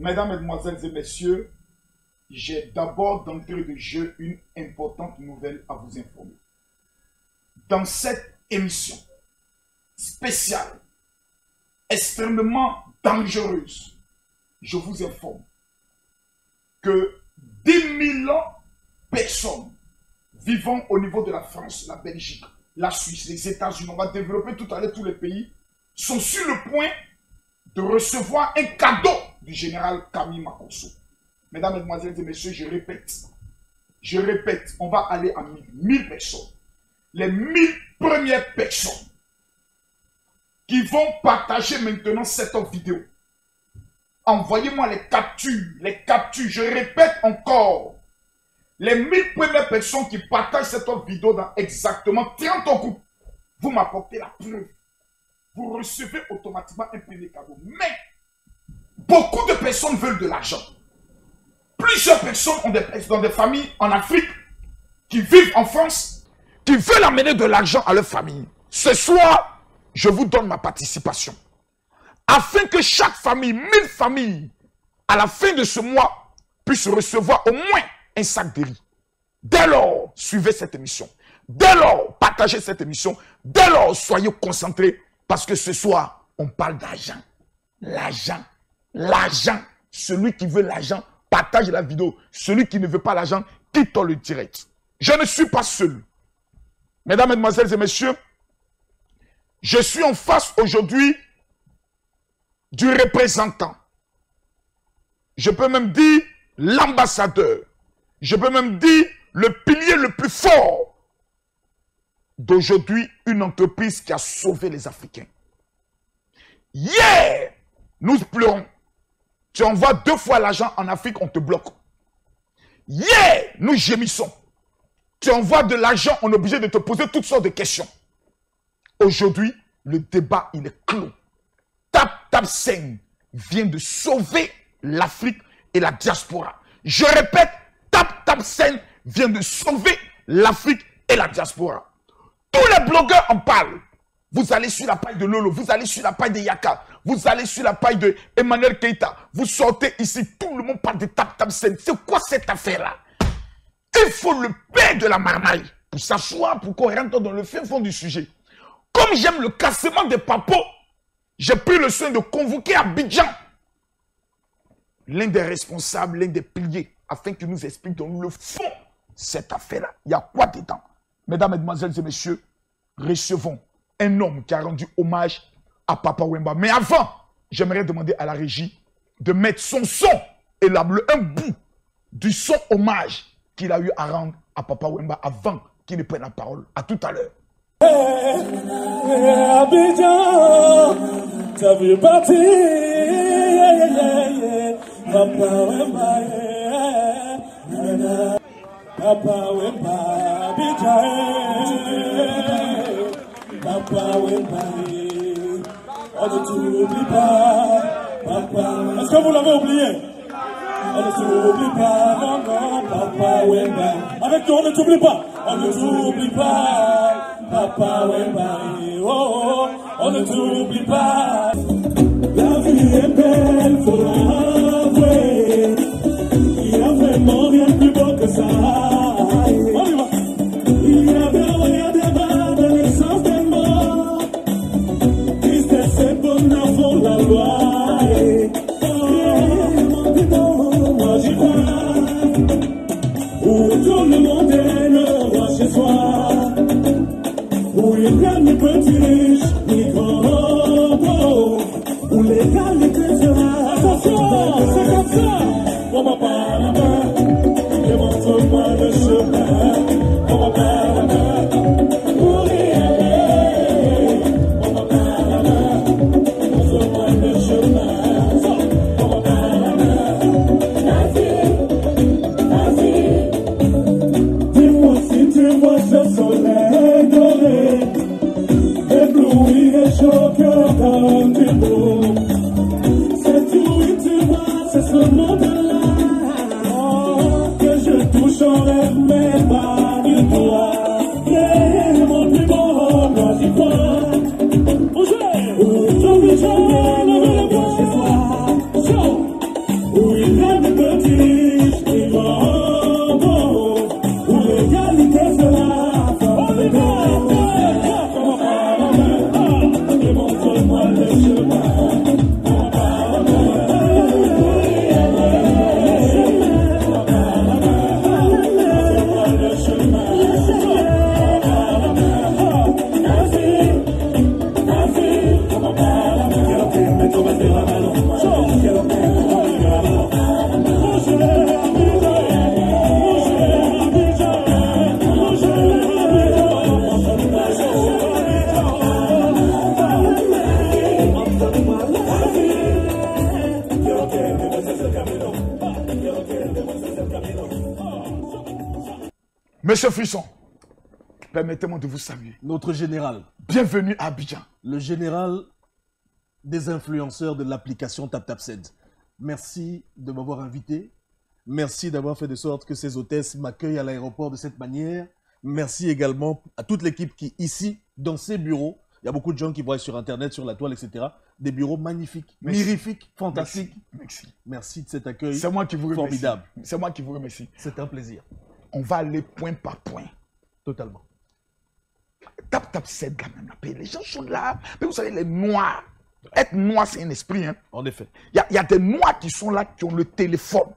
Mesdames, Mesdemoiselles et Messieurs, j'ai d'abord d'entrée de jeu une importante nouvelle à vous informer. Dans cette émission spéciale, extrêmement dangereuse, je vous informe que 10 000 personnes vivant au niveau de la France, la Belgique, la Suisse, les États-Unis, on va développer tout à l'heure tous les pays, sont sur le point de recevoir un cadeau du général Camille Makosso. Mesdames, Mesdemoiselles et Messieurs, je répète, on va aller à 1000 personnes. Les 1000 premières personnes qui vont partager maintenant cette vidéo. Envoyez-moi les captures, je répète encore. Les 1000 premières personnes qui partagent cette vidéo dans exactement 30 groupes, vous m'apportez la preuve. Vous recevez automatiquement un premier cadeau. Mais, beaucoup de personnes veulent de l'argent. Plusieurs personnes ont des familles en Afrique qui vivent en France, qui veulent amener de l'argent à leur famille. Ce soir, je vous donne ma participation. Afin que chaque famille, 1000 familles, à la fin de ce mois, puissent recevoir au moins un sac de riz. Dès lors, suivez cette émission. Dès lors, partagez cette émission. Dès lors, soyez concentrés. Parce que ce soir, on parle d'argent. L'argent. L'argent. Celui qui veut l'argent, partage la vidéo. Celui qui ne veut pas l'argent, quitte le direct. Je ne suis pas seul. Mesdames, Mesdemoiselles et Messieurs, je suis en face aujourd'hui du représentant. Je peux même dire l'ambassadeur. Je peux même dire le pilier le plus fort d'aujourd'hui, une entreprise qui a sauvé les Africains. Hier, nous pleurons. Tu envoies 2 fois l'argent en Afrique, on te bloque. Hier, nous gémissons. Tu envoies de l'argent, on est obligé de te poser toutes sortes de questions. Aujourd'hui, le débat, il est clos. Tap Seng vient de sauver l'Afrique et la diaspora. Je répète, Tap Seng vient de sauver l'Afrique et la diaspora. Tous les blogueurs en parlent. Vous allez sur la page de Lolo, vous allez sur la page de Yaka, vous allez sur la page de Emmanuel Keïta. Vous sortez ici, tout le monde parle de Tap Seng. C'est quoi cette affaire-là? Il faut le paix de la marmaille pour s'asseoir, pour qu'on rentre dans le fin fond du sujet. Comme j'aime le cassement des papos, j'ai pris le soin de convoquer Abidjan, l'un des responsables, l'un des piliers, afin qu'il nous explique dans le fond cette affaire-là. Il y a quoi dedans? Mesdames, Mesdemoiselles et Messieurs, recevons un homme qui a rendu hommage à Papa Wemba. Mais avant, j'aimerais demander à la régie de mettre son son et un bout du son hommage qu'il a eu à rendre à Papa Wemba avant qu'il ne prenne la parole. À tout à l'heure. Abidjan, ça veut partir. Papa Wemba, Papa Wemba, Abidjan, Papa Wemba, on ne t'oublie pas, Papa. Est-ce que vous l'avez oublié? On ne t'oublie pas, non, non, Papa Wemba. Avec toi, on ne t'oublie pas, on ne t'oublie pas. Papa Wemba, oh, oh, on ne t'oublie pas. La vie est belle, faut l'avouer. Il y a vraiment rien de plus beau que ça. On y va. Il y avait rien de bas de l'essence des morts. Tristesse et bonheur font la loi. Mon bidon, moi j'y crois. Où tout le monde est le roi chez soi. Où il n'y a ni petit riche, ni grand pauvre. Où les gars, les chrétiens, attention, c'est comme ça. On va pas la main, et montre-moi le chemin. On va pas la main, pour y aller. On va pas la main, montre-moi le chemin. On va pas la main, vas-y. Dis-moi si tu vois ce soleil doré. Ébloui et choquant comme du beau. C'est tout, oui, tu vois, c'est ce monde-là. Oh, que je touche en rêve, mais pas du doigt. Mais mon plus beau, moi j'y crois. Où je vais, où je vais, le voir chez soi. Monsieur Frisson, permettez-moi de vous saluer. Notre général. Bienvenue à Abidjan. Le général des influenceurs de l'application TapTapSend. Merci de m'avoir invité. Merci d'avoir fait de sorte que ces hôtesses m'accueillent à l'aéroport de cette manière. Merci également à toute l'équipe qui, ici, dans ces bureaux, il y a beaucoup de gens qui voient sur Internet, sur la toile, etc. Des bureaux magnifiques, mirifiques, fantastiques. Merci. Merci de cet accueil formidable. C'est moi qui vous remercie. C'est un plaisir. On va aller point par point. Totalement. TapTapSend, les gens sont là. Mais vous savez, les noirs. Être noir, c'est un esprit. Hein. En effet. Il y a des noirs qui sont là, qui ont le téléphone,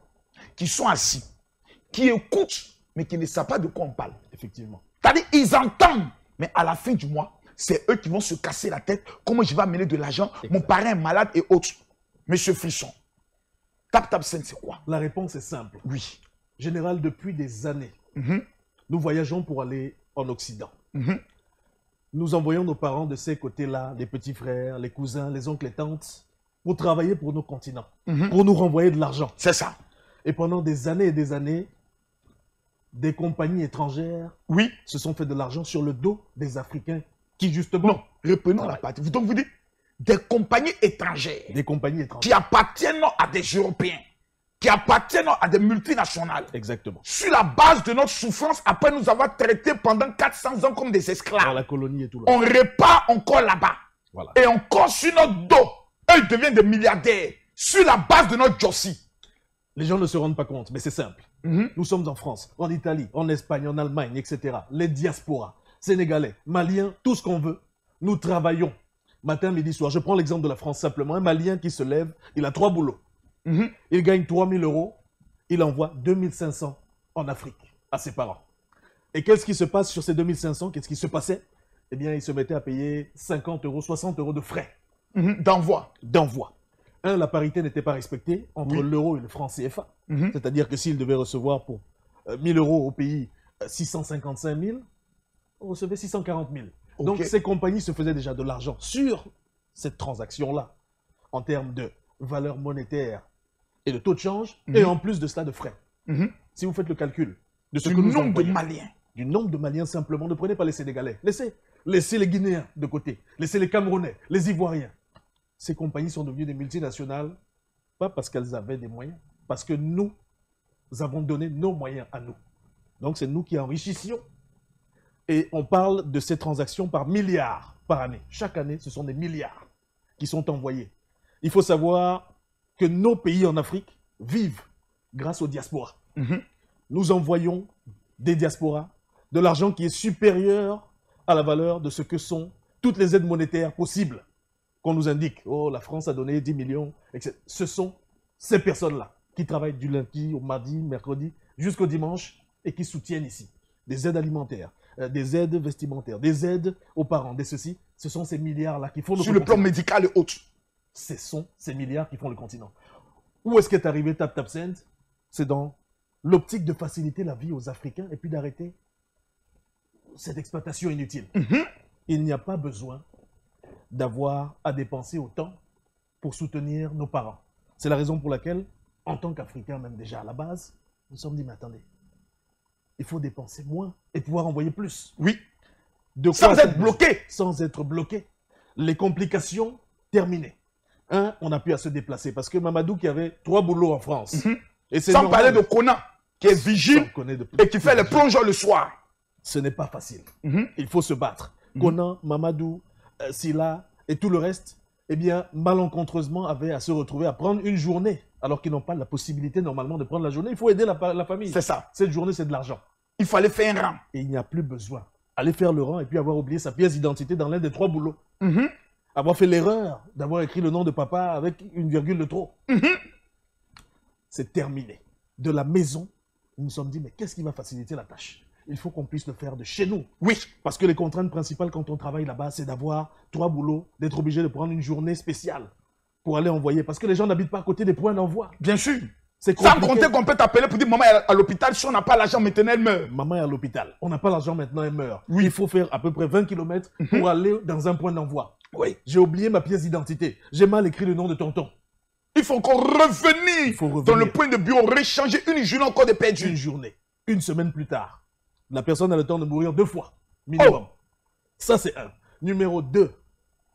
qui sont assis, qui écoutent, mais qui ne savent pas de quoi on parle. Effectivement. C'est-à-dire, ils entendent, mais à la fin du mois, c'est eux qui vont se casser la tête. Comment je vais amener de l'argent? Mon parrain est malade et autres. Monsieur Frisson, TapTapSend, c'est quoi? La réponse est simple. Oui. Général, depuis des années, nous voyageons pour aller en Occident. Nous envoyons nos parents de ces côtés-là, les petits frères, les cousins, les oncles et tantes, pour travailler pour nos continents, pour nous renvoyer de l'argent. C'est ça. Et pendant des années et des années, des compagnies étrangères se sont fait de l'argent sur le dos des Africains qui, justement... Non, reprenons la partie. Donc, vous dites des compagnies étrangères. Des compagnies étrangères. Qui appartiennent à des Européens, qui appartiennent à des multinationales. Exactement. Sur la base de notre souffrance, après nous avoir traités pendant 400 ans comme des esclaves. Dans la colonie et tout. On repart encore là-bas. Voilà. Et encore sur notre dos. Eux, ils deviennent des milliardaires. Sur la base de notre jossi. Les gens ne se rendent pas compte, mais c'est simple. Nous sommes en France, en Italie, en Espagne, en Allemagne, etc. Les diasporas, sénégalais, maliens, tout ce qu'on veut. Nous travaillons matin, midi, soir. Je prends l'exemple de la France simplement. Un Malien qui se lève, il a 3 boulots. Il gagne 3 000 €. Il envoie 2 500 en Afrique à ses parents. Et qu'est-ce qui se passe sur ces 2 500? Qu'est-ce qui se passait? Eh bien, il se mettait à payer 50 €, 60 € de frais. D'envoi. La parité n'était pas respectée entre l'euro et le franc CFA. C'est-à-dire que s'il devait recevoir pour 1 000 € au pays 655 000, on recevait 640 000. Okay. Donc, ces compagnies se faisaient déjà de l'argent sur cette transaction-là, en termes de valeur monétaire et de taux de change, et en plus de cela, de frais. Si vous faites le calcul de ce que nous nombre de Maliens. Du nombre de Maliens, simplement, ne prenez pas les Sénégalais. Laissez les Guinéens de côté. Laissez les Camerounais, les Ivoiriens. Ces compagnies sont devenues des multinationales, pas parce qu'elles avaient des moyens, parce que nous avons donné nos moyens à nous. Donc c'est nous qui enrichissions. Et on parle de ces transactions par milliards par année. Chaque année, ce sont des milliards qui sont envoyés. Il faut savoir que nos pays en Afrique vivent grâce aux diasporas. Nous envoyons des diasporas de l'argent qui est supérieur à la valeur de ce que sont toutes les aides monétaires possibles qu'on nous indique. Oh, la France a donné 10 millions, etc. Ce sont ces personnes-là qui travaillent du lundi au mardi, mercredi, jusqu'au dimanche et qui soutiennent ici des aides alimentaires, des aides vestimentaires, des aides aux parents, des ceci. Ce sont ces milliards-là qui font le continent. Sur le plan médical et autres. Ce sont ces milliards qui font le continent. Où est-ce qu'est arrivé TapTapSend? C'est dans l'optique de faciliter la vie aux Africains et puis d'arrêter cette exploitation inutile. Il n'y a pas besoin d'avoir à dépenser autant pour soutenir nos parents. C'est la raison pour laquelle, en tant qu'Africains, même déjà à la base, nous nous sommes dit, mais attendez, il faut dépenser moins et pouvoir envoyer plus. Oui. Sans être bloqué. Sans être bloqué. Les complications, terminées. On n'a plus à se déplacer parce que Mamadou qui avait 3 boulots en France. Et sans parler de Kona, qui est vigile et qui fait les plongeurs le soir. Ce n'est pas facile. Il faut se battre. Kona, Mamadou, Silla et tout le reste, eh bien, malencontreusement, avaient à se retrouver à prendre une journée, alors qu'ils n'ont pas la possibilité normalement de prendre la journée. Il faut aider la famille. C'est ça. Cette journée, c'est de l'argent. Il fallait faire un rang. Et il n'y a plus besoin. Aller faire le rang et puis avoir oublié sa pièce d'identité dans l'un des 3 boulots. Avoir fait l'erreur d'avoir écrit le nom de papa avec une virgule de trop. C'est terminé. De la maison, nous nous sommes dit, mais qu'est-ce qui va faciliter la tâche? Il faut qu'on puisse le faire de chez nous. Oui. Parce que les contraintes principales quand on travaille là-bas, c'est d'avoir 3 boulots, d'être obligé de prendre une journée spéciale pour aller envoyer. Parce que les gens n'habitent pas à côté des points d'envoi. Bien sûr. Sans compter qu'on peut t'appeler pour dire maman est à l'hôpital. Si on n'a pas l'argent, maintenant elle meurt. Maman est à l'hôpital. On n'a pas l'argent, maintenant elle meurt. Oui. Il faut faire à peu près 20 km pour aller dans un point d'envoi. Oui. J'ai oublié ma pièce d'identité. J'ai mal écrit le nom de tonton. Il faut encore revenir dans le point de bureau, réchanger une journée encore de perdu. Une journée. Une semaine plus tard. La personne a le temps de mourir 2 fois, minimum. Ça, c'est 1. Numéro 2,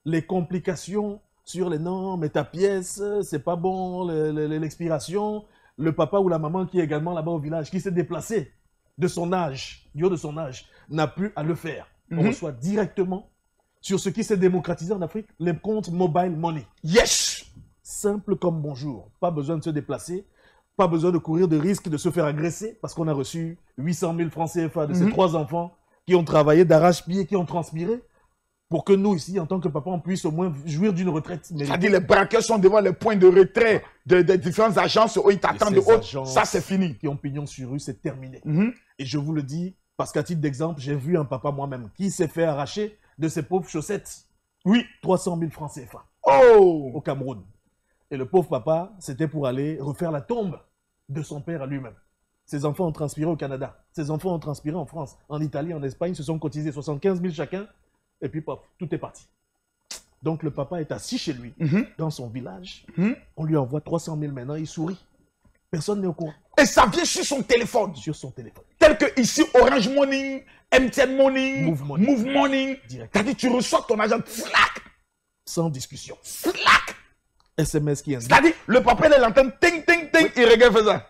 les complications sur les non, mais ta pièce, c'est pas bon, l'expiration. Le papa ou la maman qui est également là-bas au village, qui s'est déplacé de son âge, du haut de son âge, n'a plus à le faire. On reçoit directement sur ce qui s'est démocratisé en Afrique, les comptes mobile money. Yes! Simple comme bonjour. Pas besoin de se déplacer, pas besoin de courir de risque de se faire agresser parce qu'on a reçu 800 000 francs CFA de ces 3 enfants qui ont travaillé d'arrache-pied, qui ont transpiré pour que nous, ici, en tant que papa, on puisse au moins jouir d'une retraite. C'est-à-dire les braqueurs sont devant les points de retrait de différentes agences où ils t'attendent de haut. Ça, c'est fini. Qui ont pignon sur rue, c'est terminé. Et je vous le dis, parce qu'à titre d'exemple, j'ai vu un papa moi-même qui s'est fait arracher de ses pauvres chaussettes. Oui, 300 000 francs CFA. Au Cameroun. Et le pauvre papa, c'était pour aller refaire la tombe de son père à lui-même. Ses enfants ont transpiré au Canada. Ses enfants ont transpiré en France, en Italie, en Espagne, se sont cotisés 75 000 chacun. Et puis, paf, tout est parti. Donc, le papa est assis chez lui, dans son village. On lui envoie 300 000 maintenant, il sourit. Personne n'est au courant. Et ça vient sur son téléphone. Sur son téléphone. Tel que ici, Orange Money, MTN Money, Move Money. C'est-à-dire tu reçois ton argent, flac. Sans discussion. Flac. SMS qui indique. C'est-à-dire, le papa, il l'entend, ting, ting, ting, il regarde, fait ça.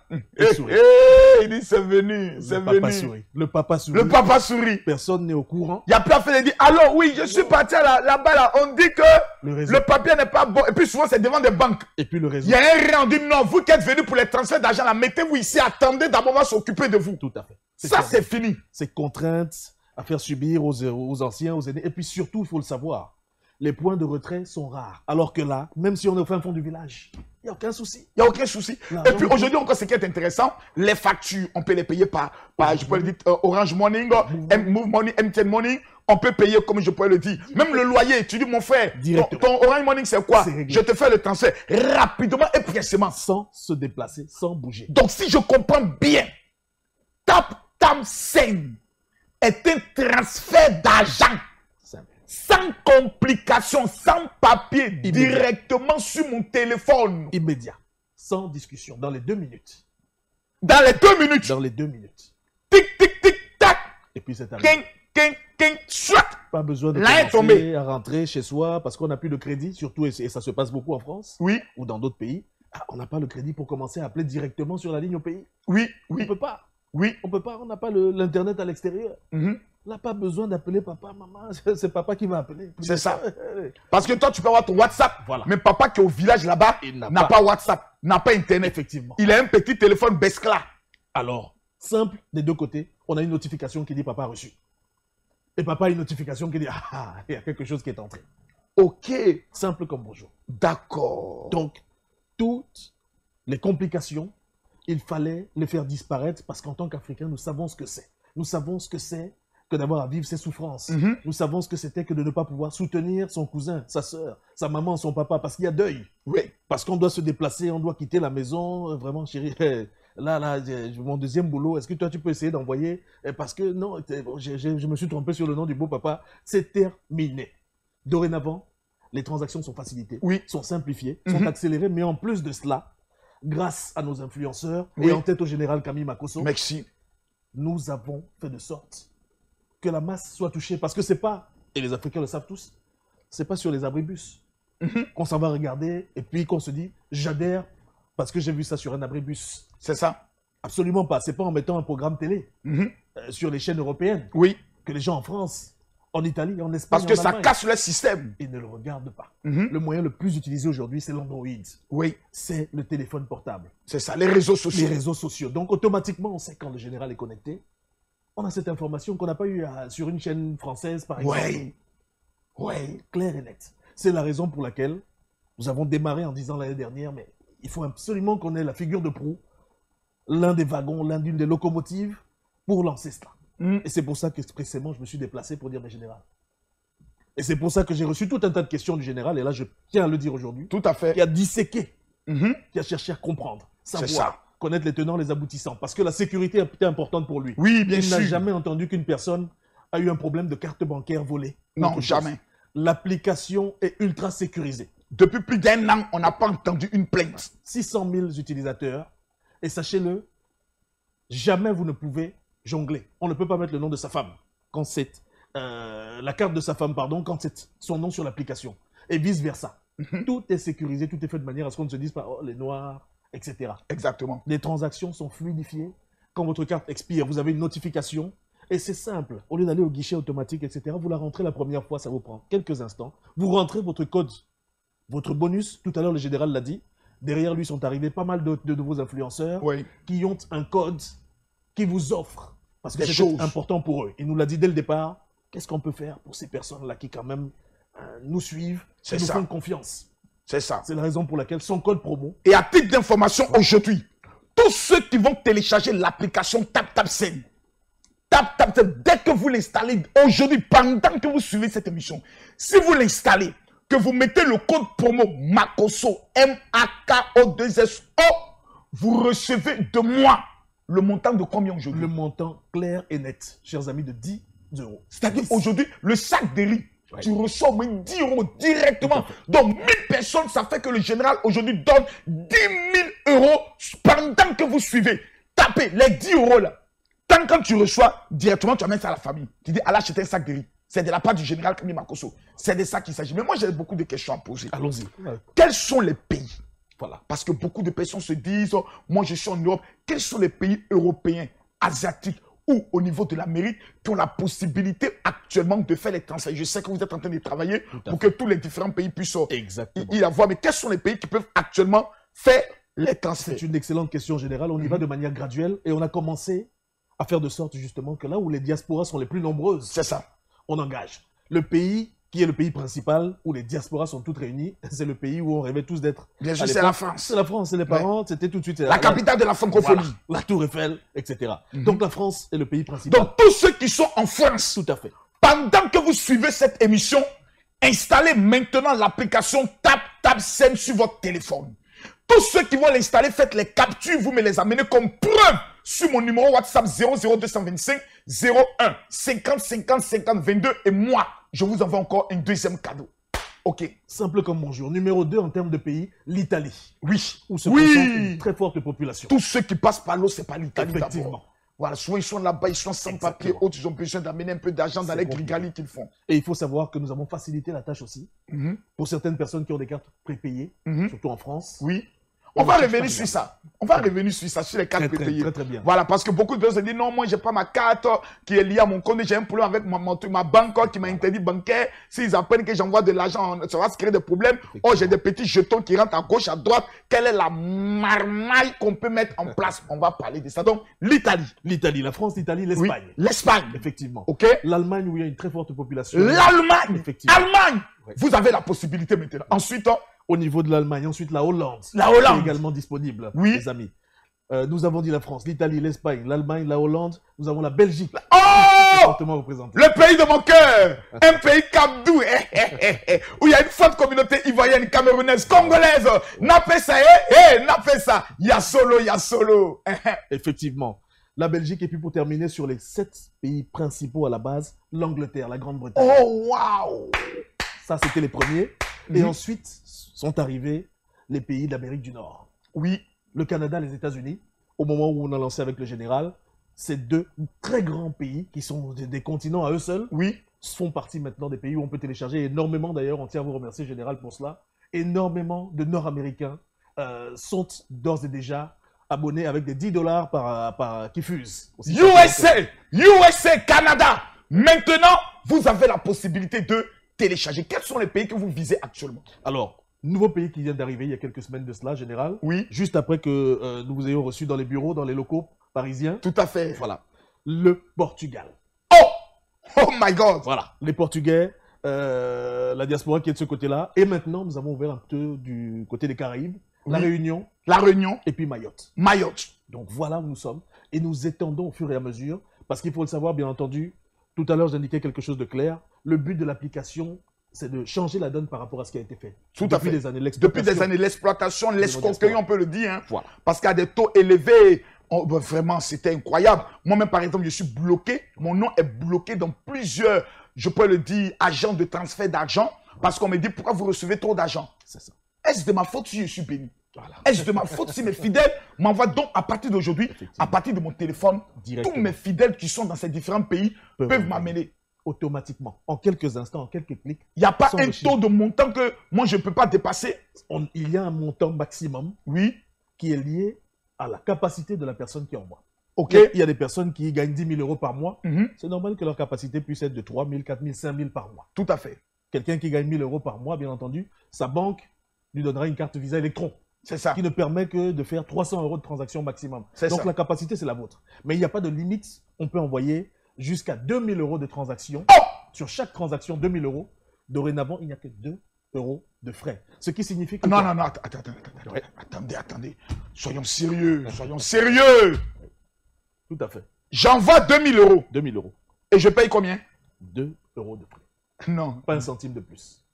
Il dit, c'est venu, c'est venu. Le papa sourit. Le papa sourit. Personne n'est au courant. Il n'y a plus à faire, il dit, alors oui, je suis parti là-bas, là, on dit que le papier n'est pas bon. Et puis souvent, c'est devant des banques. Et puis le réseau. Il y a un rang, on dit, non, vous qui êtes venus pour les transferts d'argent, là, mettez-vous ici, attendez, d'abord, on va s'occuper de vous. Tout à fait. Ça, c'est fini. C'est contraintes à faire subir aux anciens, aux aînés. Et puis surtout, il faut le savoir, les points de retrait sont rares. Alors que là, même si on est au fin fond du village, il n'y a aucun souci. Il n'y a aucun souci. Et puis aujourd'hui, encore ce qui est intéressant, les factures, on peut les payer par je peux le dire, Orange Money, Move Money, MTN Money. On peut payer comme je pourrais le dire. Même le loyer, tu dis, mon frère, ton Orange Money, c'est quoi? Je te fais le transfert rapidement et précisément. Sans se déplacer, sans bouger. Donc, si je comprends bien, TapTamSend est un transfert d'argent. Sans complication, sans papier, directement sur mon téléphone. Immédiat. Sans discussion. Dans les 2 minutes. Dans les 2 minutes. Dans les 2 minutes. Tic, tic, tic, tac. Et puis c'est arrivé. Soit. Pas besoin de commencer à rentrer chez soi parce qu'on n'a plus de crédit, surtout, et ça se passe beaucoup en France. Oui. Ou dans d'autres pays. Ah, on n'a pas le crédit pour commencer à appeler directement sur la ligne au pays. Oui. On ne peut pas. Oui. On peut pas, on n'a pas l'internet à l'extérieur. On n'a pas besoin d'appeler papa, maman, c'est papa qui va appeler. C'est ça. Parce que toi, tu peux avoir ton WhatsApp, mais papa qui est au village là-bas n'a pas WhatsApp, n'a pas Internet. Effectivement. Il a un petit téléphone Bescla. Alors, simple, des 2 côtés, on a une notification qui dit papa reçu. Et papa a une notification qui dit ah, il y a quelque chose qui est entré. Ok. Simple comme bonjour. D'accord. Donc, toutes les complications, il fallait les faire disparaître parce qu'en tant qu'Africains, nous savons ce que c'est. Nous savons ce que c'est que d'avoir à vivre ses souffrances. Nous savons ce que c'était que de ne pas pouvoir soutenir son cousin, sa soeur, sa maman, son papa, parce qu'il y a deuil. Oui. Parce qu'on doit se déplacer, on doit quitter la maison. Vraiment, chérie, là, mon deuxième boulot, est-ce que toi, tu peux essayer d'envoyer? Parce que non, je me suis trompé sur le nom du beau papa. C'est terminé. Dorénavant, les transactions sont facilitées, sont simplifiées, sont accélérées, mais en plus de cela, grâce à nos influenceurs, et en tête au général Camille Makosso, merci. Nous avons fait de sorte que la masse soit touchée. Parce que c'est pas, et les Africains le savent tous, c'est pas sur les abribus qu'on s'en va regarder et puis qu'on se dit, j'adhère parce que j'ai vu ça sur un abribus. C'est ça. Absolument pas. C'est pas en mettant un programme télé sur les chaînes européennes que les gens en France, en Italie, en Espagne, parce que ça casse le système. Ils ne le regardent pas. Le moyen le plus utilisé aujourd'hui, c'est l'Android. Oui. C'est le téléphone portable. C'est ça, les réseaux sociaux. Les réseaux sociaux. Donc, automatiquement, on sait quand le général est connecté. On a cette information qu'on n'a pas eue sur une chaîne française, par exemple. Oui, clair et net. C'est la raison pour laquelle nous avons démarré en disant l'année dernière, mais il faut absolument qu'on ait la figure de proue, l'un des wagons, l'une des locomotives, pour lancer cela. Et c'est pour ça que précisément je me suis déplacé pour dire, mais général. Et c'est pour ça que j'ai reçu tout un tas de questions du général, et là je tiens à le dire aujourd'hui. Tout à fait. Qui a disséqué, qui a cherché à comprendre, savoir, connaître les tenants, les aboutissants. Parce que la sécurité était importante pour lui. Oui, bien sûr. Il n'a jamais entendu qu'une personne a eu un problème de carte bancaire volée. Non, jamais. L'application est ultra sécurisée. Depuis plus d'1 an, on n'a pas entendu une plainte. 600 000 utilisateurs. Et sachez-le, jamais vous ne pouvez jongler. On ne peut pas mettre le nom de sa femme quand c'est la carte de sa femme, pardon, quand c'est son nom sur l'application. Et vice-versa. Tout est sécurisé, tout est fait de manière à ce qu'on ne se dise pas, oh, les noirs, etc. Exactement. Les transactions sont fluidifiées. Quand votre carte expire, vous avez une notification. Et c'est simple. Au lieu d'aller au guichet automatique, etc., vous la rentrez la première fois, ça vous prend quelques instants. Vous rentrez votre code, votre bonus. Tout à l'heure, le général l'a dit. Derrière lui sont arrivés pas mal de nouveaux influenceurs qui ont un code qui vous offre. Parce que c'est important pour eux. Il nous l'a dit dès le départ. Qu'est-ce qu'on peut faire pour ces personnes-là qui, quand même, nous suivent, qui nous font confiance? C'est ça. C'est la raison pour laquelle son code promo. Et à titre d'information, aujourd'hui, tous ceux qui vont télécharger l'application TapTapSend, dès que vous l'installez, aujourd'hui, pendant que vous suivez cette émission, si vous l'installez, que vous mettez le code promo MAKOSO, M-A-K-O-2-S-O, vous recevez de moi le montant de combien aujourd'hui? Le montant clair et net, chers amis, de 10 euros. C'est-à-dire aujourd'hui, le sac de riz, tu reçois au moins 10 euros directement. Donc 1000 personnes, ça fait que le général aujourd'hui donne 10 000 euros pendant que vous suivez. Tapez les 10 euros là. Tant quand tu reçois, directement, tu amènes ça à la famille. Tu dis, allez acheter un sac de riz. C'est de la part du général Kami Makosso. C'est de ça qu'il s'agit. Mais moi, j'ai beaucoup de questions à poser. Allons-y. Quels sont les pays? Voilà. Parce que beaucoup de personnes se disent, oh, moi, je suis en Europe. Quels sont les pays européens, asiatiques ou au niveau de l'Amérique qui ont la possibilité actuellement de faire les transferts? Je sais que vous êtes en train de travailler pour que tous les différents pays puissent y avoir. Mais quels sont les pays qui peuvent actuellement faire les transferts? C'est une excellente question générale. On y va de manière graduelle et on a commencé à faire de sorte justement que là où les diasporas sont les plus nombreuses, c'est ça, on engage. Le pays qui est le pays principal où les diasporas sont toutes réunies, c'est le pays où on rêvait tous d'être. Bien sûr, c'est la France. C'est la France, c'est les parents, c'était tout de suite. La capitale de la francophonie. Voilà, la Tour Eiffel, etc. Donc la France est le pays principal. Donc tous ceux qui sont en France, tout à fait. Pendant que vous suivez cette émission, installez maintenant l'application TapTapSend sur votre téléphone. Tous ceux qui vont l'installer, faites les captures, vous me les amenez comme preuve sur mon numéro WhatsApp 00225 01 50 50 50 22 et moi, je vous envoie encore un deuxième cadeau. Ok. Simple comme bonjour. Numéro 2 en termes de pays, l'Italie. Oui. Où se concentre une très forte population. Tous ceux qui passent par l'eau, c'est pas l'Italie. Effectivement. Voilà, souvent ils sont là-bas, ils sont sans papier, autres ils ont besoin d'amener un peu d'argent dans les grigalis qu'ils font. Et il faut savoir que nous avons facilité la tâche aussi pour certaines personnes qui ont des cartes prépayées, surtout en France. Oui. On va revenir sur ça. On va revenir sur ça, sur les cartes prépayées. Très bien. Voilà, parce que beaucoup de personnes se disent non, moi, j'ai pas ma carte qui est liée à mon compte. J'ai un problème avec ma banque qui m'a interdit bancaire. S'ils apprennent que j'envoie de l'argent, ça va se créer des problèmes. Oh, j'ai des petits jetons qui rentrent à gauche, à droite. Quelle est la marmaille qu'on peut mettre en place? On va parler de ça. Donc, l'Italie. L'Italie, la France, l'Italie, l'Espagne. Oui, l'Espagne. Effectivement. OK. L'Allemagne, où il y a une très forte population. L'Allemagne. Effectivement. Allemagne. Oui. Vous avez la possibilité maintenant. Ensuite, au niveau de l'Allemagne, ensuite la Hollande. La Hollande. Est également disponible, oui. Les amis. Nous avons dit la France, l'Italie, l'Espagne, l'Allemagne, la Hollande. Nous avons la Belgique. Oh! Le pays de mon cœur. Un pays Kabdou. Où il y a une forte communauté ivoirienne, camerounaise, congolaise. Napé ça, napé ça. Ya solo, ya solo. Effectivement. La Belgique, et puis pour terminer sur les 7 pays principaux à la base, l'Angleterre, la Grande-Bretagne. Oh, waouh! Ça, c'était les premiers. Et ensuite sont arrivés les pays d'Amérique du Nord. Oui. Le Canada, les États-Unis, au moment où on a lancé avec le général, ces deux très grands pays qui sont des continents à eux seuls, font partie maintenant des pays où on peut télécharger énormément. D'ailleurs, on tient à vous remercier, général, pour cela. Énormément de Nord-Américains sont d'ores et déjà abonnés avec des $10 qui fusent. USA, Canada. Maintenant, vous avez la possibilité de télécharger. Quels sont les pays que vous visez actuellement? Alors, nouveau pays qui vient d'arriver il y a quelques semaines de cela, général. Oui. Juste après que nous vous ayons reçus dans les bureaux, dans les locaux parisiens. Tout à fait. Voilà. Le Portugal. Oh my God. Voilà. Les Portugais, la diaspora qui est de ce côté-là. Et maintenant, nous avons ouvert un peu du côté des Caraïbes. La Réunion. La Réunion. Et puis Mayotte. Mayotte. Donc voilà où nous sommes. Et nous étendons au fur et à mesure. Parce qu'il faut le savoir, bien entendu. Tout à l'heure, j'indiquais quelque chose de clair. Le but de l'application, c'est de changer la donne par rapport à ce qui a été fait. Tout à fait. Depuis des années, l'exploitation, l'escroquerie, on peut le dire. Hein, voilà. Parce qu'il y a des taux élevés. Oh, ben vraiment, c'était incroyable. Moi-même, par exemple, je suis bloqué. Mon nom est bloqué dans plusieurs, je peux le dire, agents de transfert d'argent. Parce qu'on me dit, pourquoi vous recevez trop d'argent? C'est ça. Est-ce de ma faute si je suis béni? Voilà. Est-ce de ma faute si mes fidèles m'envoient donc à partir d'aujourd'hui, à partir de mon téléphone, tous mes fidèles qui sont dans ces différents pays peuvent m'amener automatiquement, en quelques instants, en quelques clics. Il n'y a pas un taux de montant que moi je ne peux pas dépasser. Il y a un montant maximum, oui, qui est lié à la capacité de la personne qui envoie. Ok. Il y a des personnes qui gagnent 10 000 euros par mois. C'est normal que leur capacité puisse être de 3 000, 4 000, 5 000 par mois. Tout à fait. Quelqu'un qui gagne 1 000 euros par mois, bien entendu, sa banque lui donnera une carte Visa Electron. C'est ça. Qui ne permet que de faire 300 euros de transaction maximum. Donc la capacité, c'est la vôtre. Mais il n'y a pas de limite. On peut envoyer jusqu'à 2 000 euros de transaction. Oh! Sur chaque transaction, 2 000 euros. Dorénavant, il n'y a que 2 euros de frais. Ce qui signifie que... Non, attendez. Soyons sérieux, soyons sérieux. Tout à fait. J'envoie 2 000 euros. 2 000 euros. Et je paye combien? 2 euros de frais. Non. Pas un centime de plus.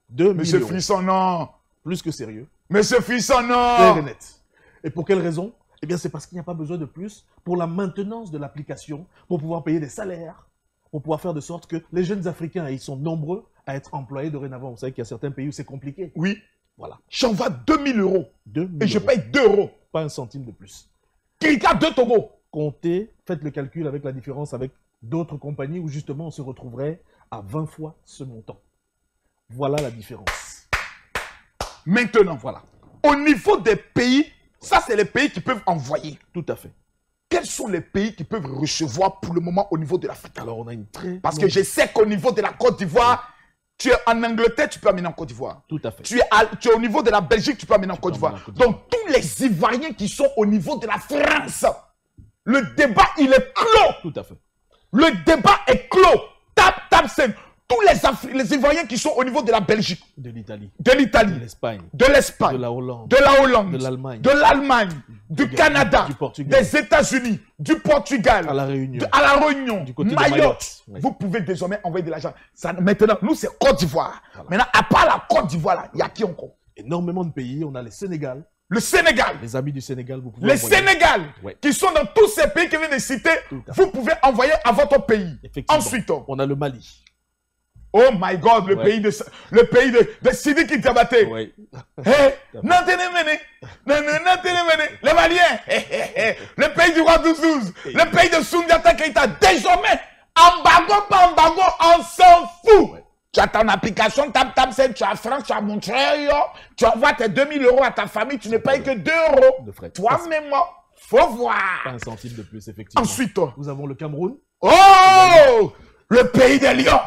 2 000 Monsieur euros. Frisson, non. Plus que sérieux. Monsieur Frisson, non. Clair et net. Et pour quelle raison? Eh bien, c'est parce qu'il n'y a pas besoin de plus pour la maintenance de l'application, pour pouvoir payer des salaires, pour pouvoir faire de sorte que les jeunes Africains, ils sont nombreux à être employés dorénavant. Vous savez qu'il y a certains pays où c'est compliqué. Oui. Voilà. J'envoie 2 000 euros. 2 000 et je euros. paye 2 euros. Pas un centime de plus. Krika 2 Togo. Comptez, faites le calcul avec la différence avec d'autres compagnies où justement on se retrouverait à 20 fois ce montant. Voilà la différence. Maintenant, voilà. Au niveau des pays, ça c'est les pays qui peuvent envoyer. Tout à fait. Quels sont les pays qui peuvent recevoir pour le moment au niveau de l'Afrique? Alors on a une très... Parce que je sais qu'au niveau de la Côte d'Ivoire, tu es en Angleterre, tu peux amener en Côte d'Ivoire. Tout à fait. Tu es au niveau de la Belgique, tu peux amener en Côte d'Ivoire. Donc tous les Ivoiriens qui sont au niveau de la France, le débat il est clos. Tout à fait. Le débat est clos. Tap, scène. Tous les Ivoiriens qui sont au niveau de la Belgique, de l'Italie, de l'Espagne, de l'Espagne, de la Hollande, de l'Allemagne, du Canada, du Portugal, des États-Unis, du Portugal, à la Réunion, du côté Mayotte. de Mayotte. Oui. Vous pouvez désormais envoyer de l'argent. Maintenant, nous c'est Côte d'Ivoire. Voilà. Maintenant, à part la Côte d'Ivoire, là, il y a qui encore? Énormément de pays. On a le Sénégal. Le Sénégal. Les amis du Sénégal, vous pouvez les Sénégal, qui sont dans tous ces pays que je viens de citer, vous pouvez envoyer à votre pays. Ensuite, on a le Mali. Oh my God, le pays de Sidiki Diabaté. Oui. Les Maliens. Le pays du roi Douzouz. Le pays de Soundiata Keita. Désormais, embargo, pas embargo, on s'en fout. Ouais. Tu as ton application, tap, tu as France, tu as Montréal, tu envoies tes 2 000 euros à ta famille, tu ne payes que 2 euros. De frais. Toi-même, faut voir. Pas un centime de plus, effectivement. Ensuite, nous avons le Cameroun. Oh, le pays des lions.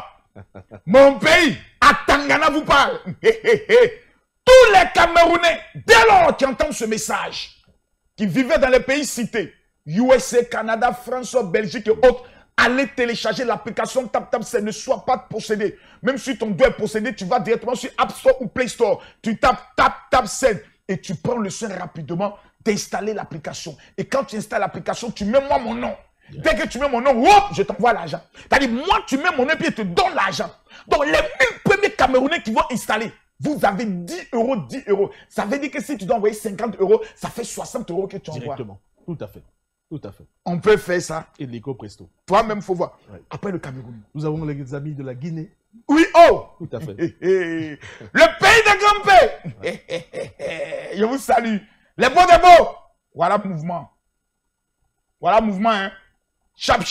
Mon pays, à Tangana vous parle. Tous les Camerounais, dès lors qu'ils entendent ce message, qui vivaient dans les pays cités, USA, Canada, France, Belgique et autres, allez télécharger l'application TapTapSend, ne sois pas possédé. Même si ton doigt est possédé, tu vas directement sur App Store ou Play Store. Tu tapes TapTapSend et tu prends le soin rapidement d'installer l'application. Et quand tu installes l'application, tu mets moi mon nom. Dès que tu mets mon nom, hop, je t'envoie l'argent. C'est-à-dire, moi, tu mets mon nom et puis je te donne l'argent. Donc, les 1000 premiers Camerounais qui vont installer, vous avez 10 euros, 10 euros. Ça veut dire que si tu dois envoyer 50 euros, ça fait 60 euros que tu envoies. Directement. Tout à fait. Tout à fait. On peut faire ça. Et l'éco presto. Toi-même, il faut voir. Ouais. Après le Cameroun. Nous avons les amis de la Guinée. Oui, oh! Tout à fait. Le pays de Gampé. Ouais. Je vous salue. Les beaux des beaux. Voilà le mouvement. Voilà le mouvement, hein. Chap.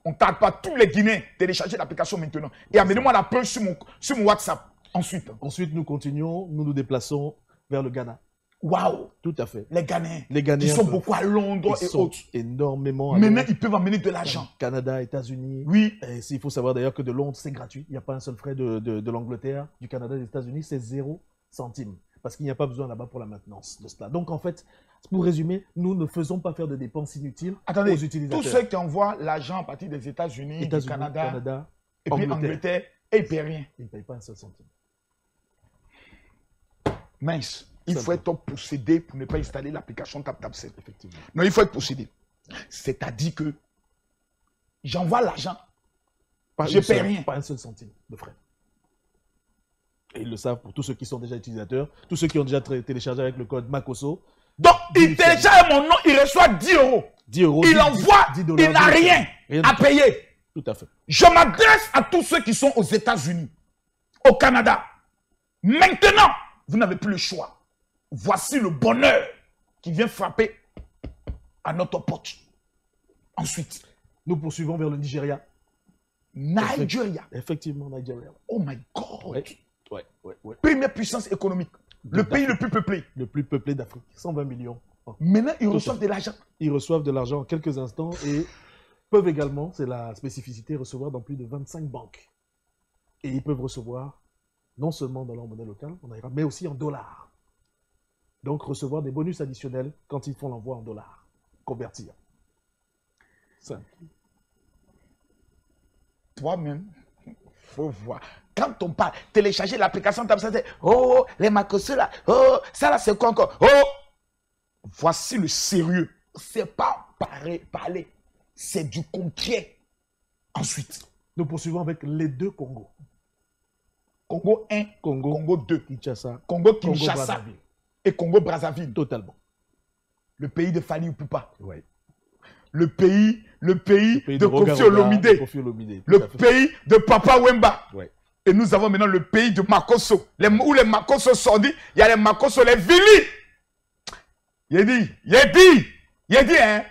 On ne tarde pas tous les Guinéens. Téléchargez l'application maintenant. Et amenez-moi la preuve sur mon WhatsApp. Ensuite, nous continuons. Nous nous déplaçons vers le Ghana. Waouh! Tout à fait. Les Ghanéens. Ils sont beaucoup à Londres et autres. Énormément. Maintenant, ils peuvent amener de l'argent. Canada, États-Unis. Oui. Il faut savoir d'ailleurs que de Londres, c'est gratuit. Il n'y a pas un seul frais de l'Angleterre, du Canada, des États-Unis. C'est 0 centime. Parce qu'il n'y a pas besoin là-bas pour la maintenance de cela. Donc en fait, pour résumer, nous ne faisons pas faire de dépenses inutiles aux utilisateurs. Tous ceux qui envoient l'argent à partir des États-Unis, du Canada et puis Angleterre, ils ne payent rien. Ils ne payent pas un seul centime. Mince. Il faut être possédé pour ne pas installer l'application TapTapSend. Effectivement. Non, il faut être possédé. C'est-à-dire que j'envoie l'argent, je ne paye rien. Pas un seul centime de frais. Et ils le savent pour tous ceux qui sont déjà utilisateurs, tous ceux qui ont déjà téléchargé avec le code MAKOSO. Donc, il télécharge mon nom, il reçoit 10 euros. 10 euros. Il envoie, il n'a rien à payer. Tout à fait. Je m'adresse à tous ceux qui sont aux États-Unis, au Canada. Maintenant, vous n'avez plus le choix. Voici le bonheur qui vient frapper à notre porte. Ensuite, nous poursuivons vers le Nigeria. Nigeria. Effectivement, Nigeria. Oh my God. Ouais. Première puissance économique. Le pays le plus peuplé. Le plus peuplé d'Afrique. 120 millions. Maintenant, ils reçoivent de l'argent. Ils reçoivent de l'argent en quelques instants et peuvent également, c'est la spécificité, recevoir dans plus de 25 banques. Et ils peuvent recevoir non seulement dans leur monnaie locale, mais aussi en dollars. Donc recevoir des bonus additionnels quand ils font l'envoi en dollars. Convertir. Simple. Toi-même, faut voir. Quand on parle, télécharger l'application, oh, les macros là, oh, ça là c'est quoi encore? Oh, voici le sérieux. C'est pas parler, c'est du concret. Ensuite, nous poursuivons avec les deux Congos. Congo 1, Congo 2, Kinshasa, Congo Kinshasa et Congo Brazzaville. Totalement. Le pays de Fali Ipupa. Ouais. Le pays de Kofi Olomide. Le pays de Papa Wemba. Ouais. Et nous avons maintenant le pays de Makosso. Où les Makosso sont dit, il y a les Makosso, les Vili. Il dit, hein.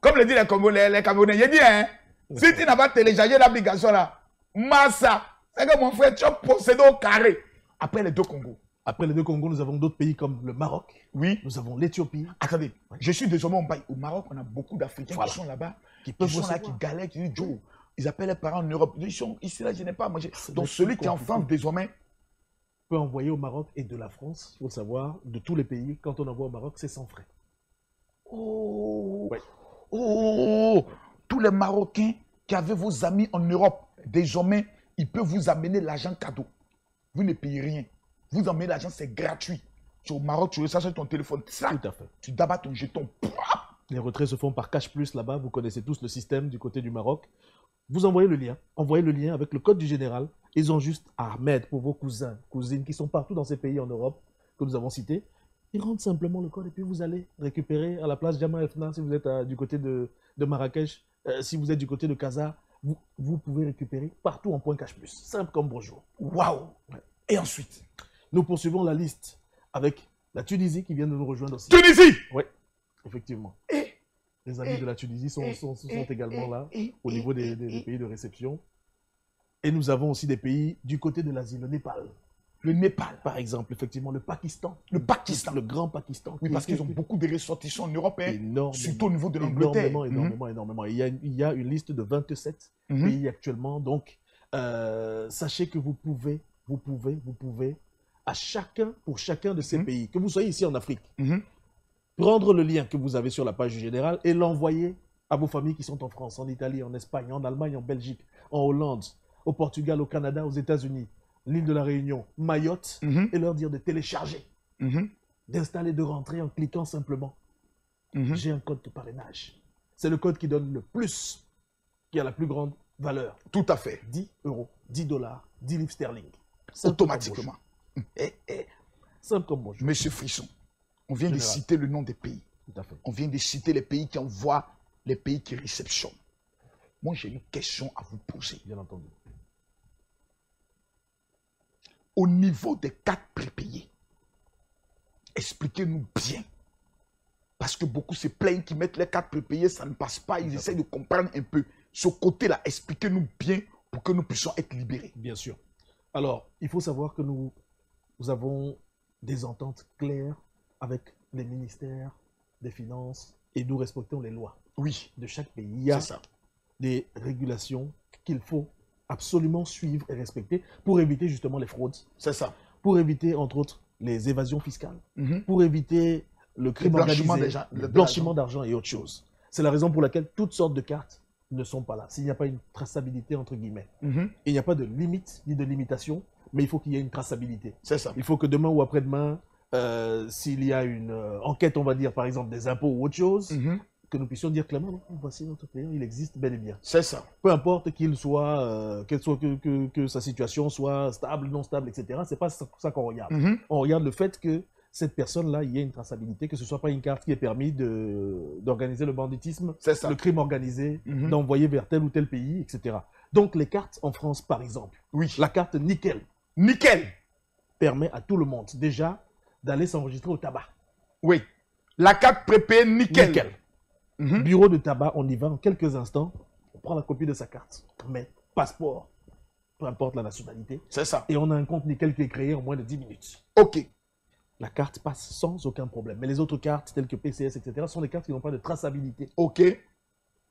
Comme le disent les Camerounais, il dit, hein. Ouais. Si tu n'as pas téléchargé l'application là, Massa, c'est que mon frère, tu as possédé au carré. Après les deux Congos. Après les deux Congos, nous avons d'autres pays comme le Maroc. Oui. Nous avons l'Éthiopie. Attendez, je suis désormais au Maroc, on a beaucoup d'Africains qui sont là-bas, qui sont là, qui galèrent, qui disent Joe. Ils appellent les parents en Europe. Ils sont ici, là, je n'ai pas à manger. Donc celui qui est en France, désormais, peut envoyer au Maroc et de la France, il faut savoir, de tous les pays, quand on envoie au Maroc, c'est sans frais. Oh, ouais. Oh, tous les Marocains qui avaient vos amis en Europe, désormais, ils peuvent vous amener l'argent cadeau. Vous ne payez rien. Vous emmenez l'argent, c'est gratuit. Tu es au Maroc, tu reçois sur ton téléphone. Ça, tout à fait. Tu dabats ton jeton. Les retraits se font par Cash Plus là-bas. Vous connaissez tous le système du côté du Maroc. Vous envoyez le lien. Envoyez le lien avec le code du général. Ils ont juste à mettre pour vos cousins, cousines qui sont partout dans ces pays en Europe que nous avons cités. Ils rentrent simplement le code et puis vous allez récupérer à la place Jama Efna si vous êtes du côté de Marrakech. Si vous êtes du côté de Casa, vous pouvez récupérer partout en point Cash Plus. Simple comme bonjour. Waouh! Ouais. Et ensuite, nous poursuivons la liste avec la Tunisie qui vient de nous rejoindre aussi. Tunisie! Oui, effectivement. Les amis de la Tunisie sont également là au niveau des pays de réception. Et nous avons aussi des pays du côté de l'Asie, le Népal. Le Népal. Par exemple, effectivement, le Pakistan. Le Pakistan. Le grand Pakistan. Oui, parce qu'ils ont beaucoup de ressortissants en Europe, surtout au niveau de l'Angleterre. Énormément. Il y a une liste de 27 pays actuellement. Donc, sachez que vous pouvez, pour chacun de ces pays, que vous soyez ici en Afrique, prendre le lien que vous avez sur la page générale et l'envoyer à vos familles qui sont en France, en Italie, en Espagne, en Allemagne, en Belgique, en Hollande, au Portugal, au Canada, aux États-Unis, l'île de la Réunion, Mayotte, et leur dire de télécharger, d'installer, de rentrer en cliquant simplement. J'ai un code de parrainage. C'est le code qui donne le plus, qui a la plus grande valeur. Tout à fait. 10 euros, 10 dollars, 10 livres sterling. Automatiquement. Simple comme bonjour. Monsieur Frisson, on vient de citer le nom des pays. Tout à fait. On vient de citer les pays qui envoient, les pays qui réceptionnent. Moi, j'ai une question à vous poser. Bien entendu. Au niveau des cartes prépayées, expliquez-nous bien. Parce que beaucoup se plaignent qu'ils mettent les cartes prépayées, ça ne passe pas. Ils essaient de comprendre un peu. Ce côté-là, expliquez-nous bien pour que nous puissions être libérés. Bien sûr. Alors, il faut savoir que nous avons des ententes claires avec les ministères des Finances et nous respectons les lois de chaque pays. Il y a des régulations qu'il faut absolument suivre et respecter pour éviter justement les fraudes. C'est ça. Pour éviter, entre autres, les évasions fiscales. Pour éviter le crime organisé, le blanchiment d'argent et autres choses. C'est la raison pour laquelle toutes sortes de cartes ne sont pas là. S'il n'y a pas une traçabilité, entre guillemets. Il n'y a pas de limite ni de limitation, mais il faut qu'il y ait une traçabilité. C'est ça. Il faut que demain ou après-demain, s'il y a une enquête, on va dire, par exemple, des impôts ou autre chose, que nous puissions dire clairement, non, voici notre client, il existe bel et bien. C'est ça. Peu importe qu'il soit, que sa situation soit stable, non stable, etc. C'est pas ça qu'on regarde. On regarde le fait que cette personne-là, il y ait une traçabilité, que ce ne soit pas une carte qui est permis d'organiser le banditisme, le crime organisé, d'envoyer vers tel ou tel pays, etc. Donc les cartes en France, par exemple, la carte Nickel, permet à tout le monde déjà d'aller s'enregistrer au tabac. Oui. La carte prépayée, nickel. Nickel. Bureau de tabac, on y va en quelques instants. On prend la copie de sa carte. Mais passeport, peu importe la nationalité. C'est ça. Et on a un compte nickel qui est créé en moins de 10 minutes. OK. La carte passe sans aucun problème. Mais les autres cartes, telles que PCS, etc., sont des cartes qui n'ont pas de traçabilité. OK.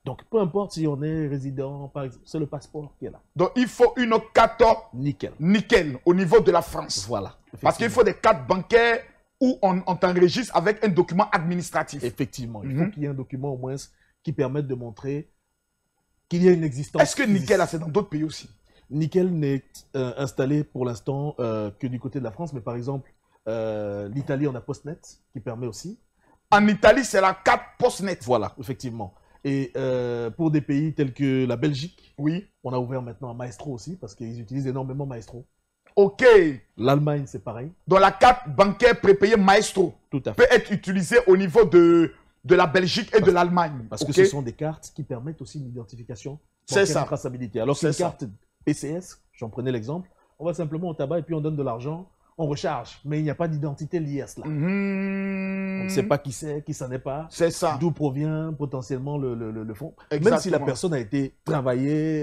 Donc, peu importe si on est résident, par exemple, c'est le passeport qui est là. Donc, il faut une carte Nickel. nickel au niveau de la France. Voilà. Parce qu'il faut des cartes bancaires où on t'enregistre avec un document administratif. Effectivement. Il faut qu'il y ait un document au moins qui permette de montrer qu'il y a une existence. Est-ce que nickel, c'est dans d'autres pays aussi? Nickel n'est installé pour l'instant que du côté de la France, mais par exemple, l'Italie, on a Postnet qui permet aussi. En Italie, c'est la carte Postnet. Voilà, effectivement. Et pour des pays tels que la Belgique, oui, on a ouvert maintenant un Maestro aussi, parce qu'ils utilisent énormément Maestro. OK. L'Allemagne, c'est pareil. Donc la carte bancaire prépayée Maestro Tout à fait. peut être utilisée au niveau de la Belgique et de l'Allemagne. Parce que ce sont des cartes qui permettent aussi une identification. C'est ça. Une traçabilité. Alors qu'une carte PCS, j'en prenais l'exemple, on va simplement au tabac et puis on donne de l'argent, on recharge. Mais il n'y a pas d'identité liée à cela. On ne sait pas qui c'est, qui s'en est pas. C'est ça. D'où provient potentiellement le fonds. Exactement. Même si la personne a été travaillée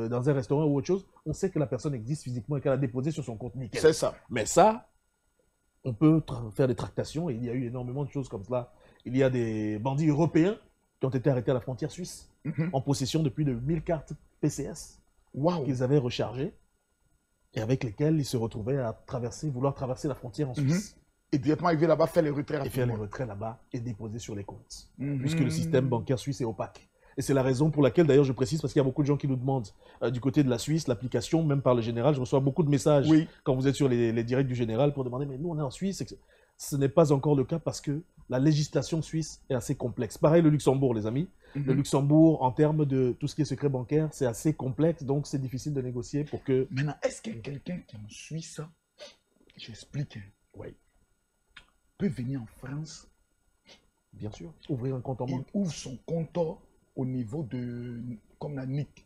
dans un restaurant ou autre chose, on sait que la personne existe physiquement et qu'elle a déposé sur son compte nickel. C'est ça. Mais ça, on peut faire des tractations et il y a eu énormément de choses comme cela. Il y a des bandits européens qui ont été arrêtés à la frontière suisse en possession de plus de 1000 cartes PCS qu'ils avaient rechargées et avec lesquelles ils se retrouvaient à vouloir traverser la frontière en Suisse. Et directement arriver là-bas, faire les retraits rapidement. Et faire les retraits là-bas et déposer sur les comptes. Puisque le système bancaire suisse est opaque. Et c'est la raison pour laquelle, d'ailleurs, je précise, parce qu'il y a beaucoup de gens qui nous demandent du côté de la Suisse, l'application, même par le général, je reçois beaucoup de messages quand vous êtes sur les directs du général pour demander, mais nous, on est en Suisse. Ce n'est pas encore le cas parce que la législation suisse est assez complexe. Pareil, le Luxembourg, les amis. Le Luxembourg, en termes de tout ce qui est secret bancaire, c'est assez complexe, donc c'est difficile de négocier pour que... Maintenant, est-ce que quelqu'un qui est en Suisse, j'explique, peut venir en France? Bien sûr. Ouvrir un compte en banque. Il ouvre son compte au niveau de, comme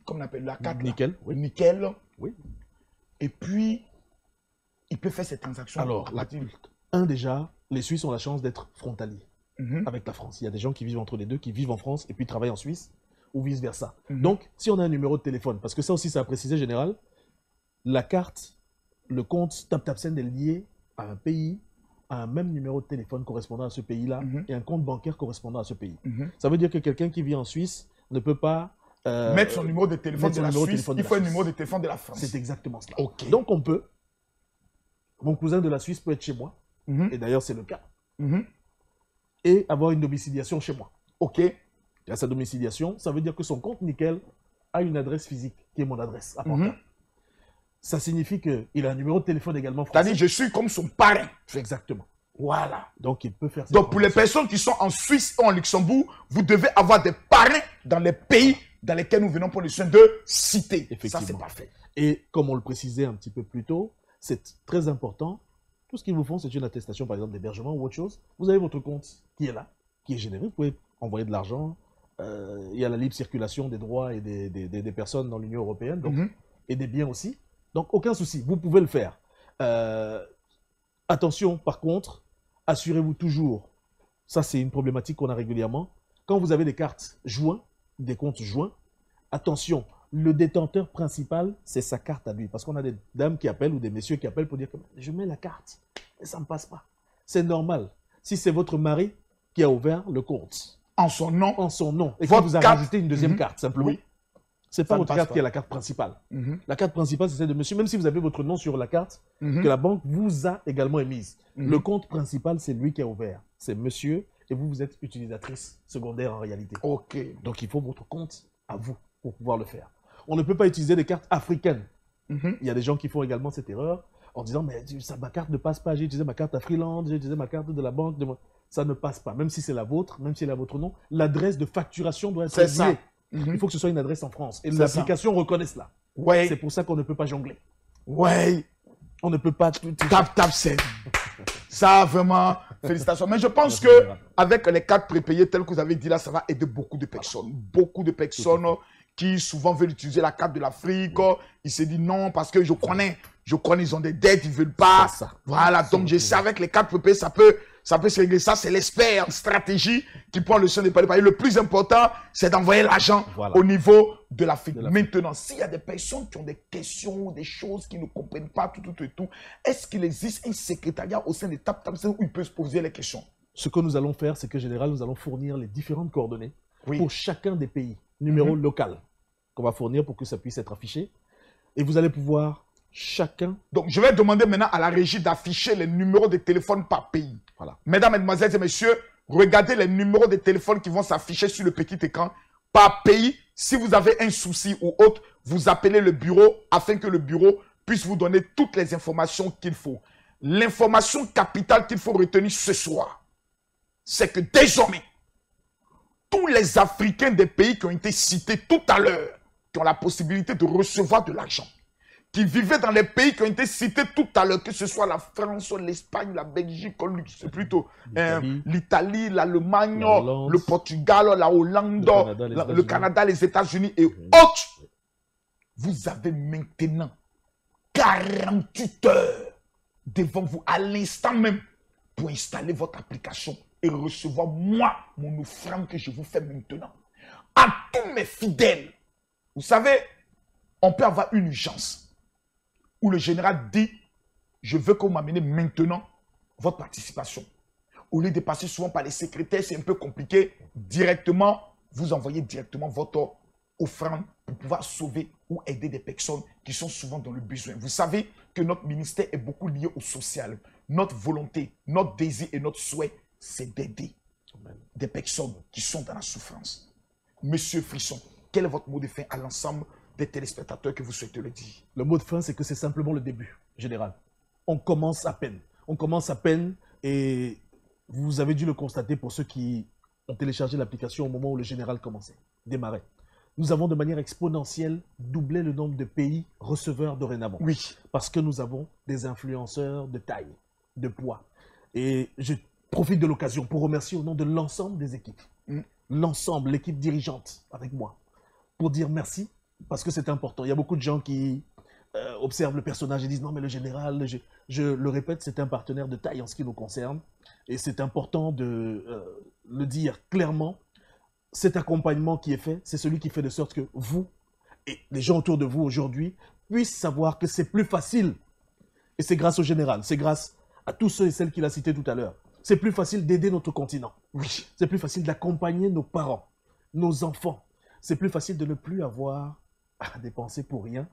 on appelle la carte. Nickel. Oui. Nickel. Oui. Et puis, il peut faire ses transactions. Alors, déjà, les Suisses ont la chance d'être frontaliers avec la France. Il y a des gens qui vivent entre les deux, qui vivent en France et puis travaillent en Suisse, ou vice-versa. Donc, si on a un numéro de téléphone, parce que ça aussi, ça a précisé général, la carte, le compte TapTapSend est lié à un pays, à un même numéro de téléphone correspondant à ce pays-là et un compte bancaire correspondant à ce pays. Ça veut dire que quelqu'un qui vit en Suisse ne peut pas mettre son numéro de téléphone de la Suisse, il faut un numéro de téléphone de la France. C'est exactement cela. Okay. Donc on peut, mon cousin de la Suisse peut être chez moi, et d'ailleurs c'est le cas, et avoir une domiciliation chez moi. Ok. Et à sa domiciliation, ça veut dire que son compte nickel a une adresse physique, qui est mon adresse à Pantin. Ça signifie qu'il a un numéro de téléphone également français. C'est-à-dire, je suis comme son parrain. Exactement. Voilà. Donc, il peut faire ça. Donc, pour les personnes qui sont en Suisse ou en Luxembourg, vous devez avoir des parrains dans les pays dans lesquels nous venons pour les soins de citer. Effectivement. Ça, c'est parfait. Et comme on le précisait un petit peu plus tôt, c'est très important. Tout ce qu'ils vous font, c'est une attestation, par exemple, d'hébergement ou autre chose. Vous avez votre compte qui est là, qui est généré. Vous pouvez envoyer de l'argent. Il y a la libre circulation des droits et des personnes dans l'Union européenne, donc, et des biens aussi. Donc, aucun souci, vous pouvez le faire. Attention, par contre, assurez-vous toujours, ça c'est une problématique qu'on a régulièrement, quand vous avez des cartes joints, des comptes joints, attention, le détenteur principal, c'est sa carte à lui. Parce qu'on a des dames qui appellent ou des messieurs qui appellent pour dire que je mets la carte et ça ne me passe pas. C'est normal. Si c'est votre mari qui a ouvert le compte. En son nom. En son nom. Et votre que vous avez rajouté une deuxième carte, simplement. Oui. Ce n'est pas votre carte qui est la carte principale. La carte principale, c'est celle de monsieur. Même si vous avez votre nom sur la carte, que la banque vous a également émise. Le compte principal, c'est lui qui a ouvert. C'est monsieur et vous êtes utilisatrice secondaire en réalité. Ok. Donc, il faut votre compte à vous pour pouvoir le faire. On ne peut pas utiliser des cartes africaines. Il y a des gens qui font également cette erreur en disant, mais ma carte ne passe pas. J'ai utilisé ma carte à Freeland, j'ai utilisé ma carte de la banque. Ça ne passe pas. Même si c'est la vôtre, même si elle a votre nom, l'adresse de facturation doit être liée. Il faut que ce soit une adresse en France. Et l'application reconnaît cela. Ouais. C'est pour ça qu'on ne peut pas jongler. Ouais. On ne peut pas... TapTapSend. Ça, vraiment, félicitations. Mais je pense que avec les cartes prépayées telles que vous avez dit là, ça va aider beaucoup de personnes. Beaucoup de personnes qui souvent veulent utiliser la carte de l'Afrique. Ils se disent non parce que je je connais, ils ont des dettes, ils ne veulent pas. Ça. Voilà, donc je sais avec les 4 PP, ça peut se régler. Ça, c'est l'expert en stratégie qui prend le soin des pays. Le plus important, c'est d'envoyer l'argent au niveau de l'Afrique. Maintenant, s'il y a des personnes qui ont des questions, des choses qu'ils ne comprennent pas, tout, est-ce qu'il existe un secrétariat au sein des TapTapSend où ils peuvent se poser les questions? Ce que nous allons faire, c'est que, général, nous allons fournir les différentes coordonnées pour chacun des pays, numéro local, qu'on va fournir pour que ça puisse être affiché. Et vous allez pouvoir chacun... Donc, je vais demander maintenant à la régie d'afficher les numéros de téléphone par pays. Voilà. Mesdames, Mesdemoiselles et Messieurs, regardez les numéros de téléphone qui vont s'afficher sur le petit écran par pays. Si vous avez un souci ou autre, vous appelez le bureau afin que le bureau puisse vous donner toutes les informations qu'il faut. L'information capitale qu'il faut retenir ce soir, c'est que désormais, tous les Africains des pays qui ont été cités tout à l'heure, qui ont la possibilité de recevoir de l'argent, qui vivaient dans les pays qui ont été cités tout à l'heure, que ce soit la France, l'Espagne, la Belgique, plutôt l'Italie, l'Allemagne, le Portugal, la Hollande, le Canada, les États-Unis et autres. Vous avez maintenant 48 heures devant vous, à l'instant même, pour installer votre application et recevoir mon offrande que je vous fais maintenant. À tous mes fidèles, vous savez, on peut avoir une urgence où le général dit, je veux que vous m'amenez maintenant votre participation. Au lieu de passer souvent par les secrétaires, c'est un peu compliqué. Directement, vous envoyez directement votre offrande pour pouvoir sauver ou aider des personnes qui sont souvent dans le besoin. Vous savez que notre ministère est beaucoup lié au social. Notre volonté, notre désir et notre souhait, c'est d'aider des personnes qui sont dans la souffrance. Monsieur Frisson, quel est votre mot de fin à l'ensemble des téléspectateurs que vous souhaitez le dire? Le mot de fin, c'est que c'est simplement le début, général. On commence à peine. On commence à peine et vous avez dû le constater pour ceux qui ont téléchargé l'application au moment où le général commençait, démarrait. Nous avons de manière exponentielle doublé le nombre de pays receveurs dorénavant. Oui. Parce que nous avons des influenceurs de taille, de poids. Et je profite de l'occasion pour remercier au nom de l'ensemble des équipes, l'ensemble, l'équipe dirigeante avec moi, pour dire merci. Parce que c'est important. Il y a beaucoup de gens qui observent le personnage et disent non mais le général, je le répète, c'est un partenaire de taille en ce qui nous concerne. Et c'est important de le dire clairement. Cet accompagnement qui est fait, c'est celui qui fait de sorte que vous et les gens autour de vous aujourd'hui puissent savoir que c'est plus facile. Et c'est grâce au général, c'est grâce à tous ceux et celles qu'il a cités tout à l'heure. C'est plus facile d'aider notre continent. Oui. C'est plus facile d'accompagner nos parents, nos enfants. C'est plus facile de ne plus avoir à dépenser pour rien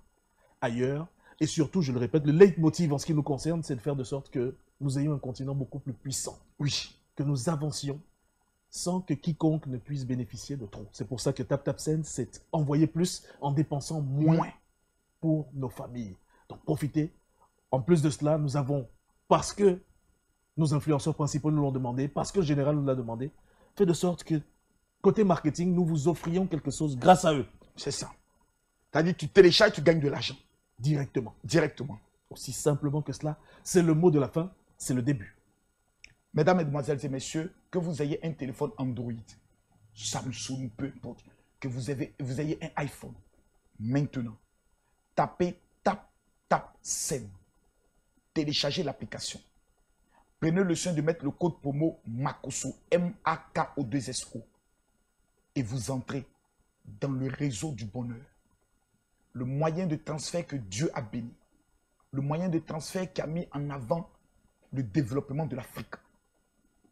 ailleurs. Et surtout, je le répète, le leitmotiv en ce qui nous concerne, c'est de faire de sorte que nous ayons un continent beaucoup plus puissant. Oui. Que nous avancions sans que quiconque ne puisse bénéficier de trop. C'est pour ça que TapTapSend s'est envoyé plus en dépensant moins pour nos familles. Donc profitez. En plus de cela, nous avons, parce que nos influenceurs principaux nous l'ont demandé, parce que le général nous l'a demandé, fait de sorte que côté marketing, nous vous offrions quelque chose grâce à eux. C'est ça. C'est-à-dire que tu télécharges, tu gagnes de l'argent. Directement. Directement. Aussi simplement que cela, c'est le mot de la fin, c'est le début. Mesdames, Mesdemoiselles et Messieurs, que vous ayez un téléphone Android, Samsung, peu importe, que vous ayez un iPhone, maintenant, tapez TapTapSend, téléchargez l'application. Prenez le soin de mettre le code promo MAKOSO, MAKO2SO, et vous entrez dans le réseau du bonheur. Le moyen de transfert que Dieu a béni. Le moyen de transfert qui a mis en avant le développement de l'Afrique.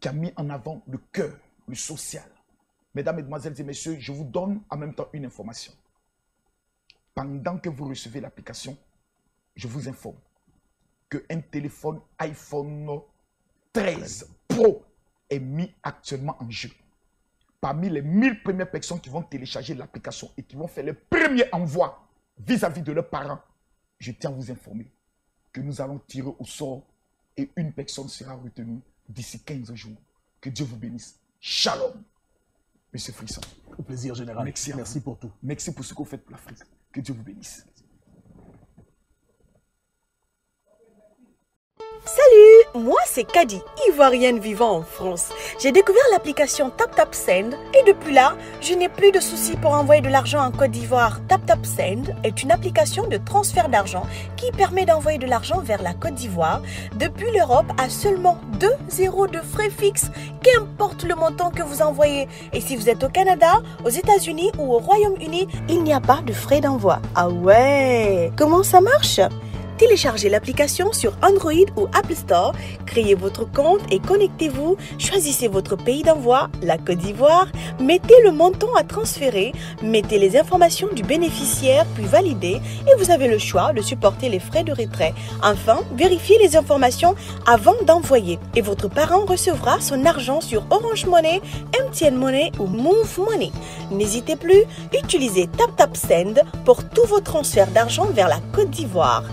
Qui a mis en avant le cœur, le social. Mesdames, Mesdemoiselles et Messieurs, je vous donne en même temps une information. Pendant que vous recevez l'application, je vous informe qu'un téléphone iPhone 13 Pro est mis actuellement en jeu. Parmi les 1000 premières personnes qui vont télécharger l'application et qui vont faire le premier envoi vis-à-vis de leurs parents, je tiens à vous informer que nous allons tirer au sort et une personne sera retenue d'ici 15 jours. Que Dieu vous bénisse. Shalom. Monsieur Frisson. Au plaisir, général. Merci pour tout. Merci pour ce que vous faites pour l'Afrique. Que Dieu vous bénisse. Salut! Moi, c'est Kadi, ivoirienne vivant en France. J'ai découvert l'application TapTapSend et depuis là, je n'ai plus de soucis pour envoyer de l'argent en Côte d'Ivoire. TapTapSend est une application de transfert d'argent qui permet d'envoyer de l'argent vers la Côte d'Ivoire depuis l'Europe à seulement 2 € de frais fixes, qu'importe le montant que vous envoyez. Et si vous êtes au Canada, aux États-Unis ou au Royaume-Uni, il n'y a pas de frais d'envoi. Ah ouais! Comment ça marche? Téléchargez l'application sur Android ou Apple Store, créez votre compte et connectez-vous, choisissez votre pays d'envoi, la Côte d'Ivoire, mettez le montant à transférer, mettez les informations du bénéficiaire puis validez et vous avez le choix de supporter les frais de retrait. Enfin, vérifiez les informations avant d'envoyer et votre parent recevra son argent sur Orange Money, MTN Money ou Move Money. N'hésitez plus, utilisez TapTapSend pour tous vos transferts d'argent vers la Côte d'Ivoire.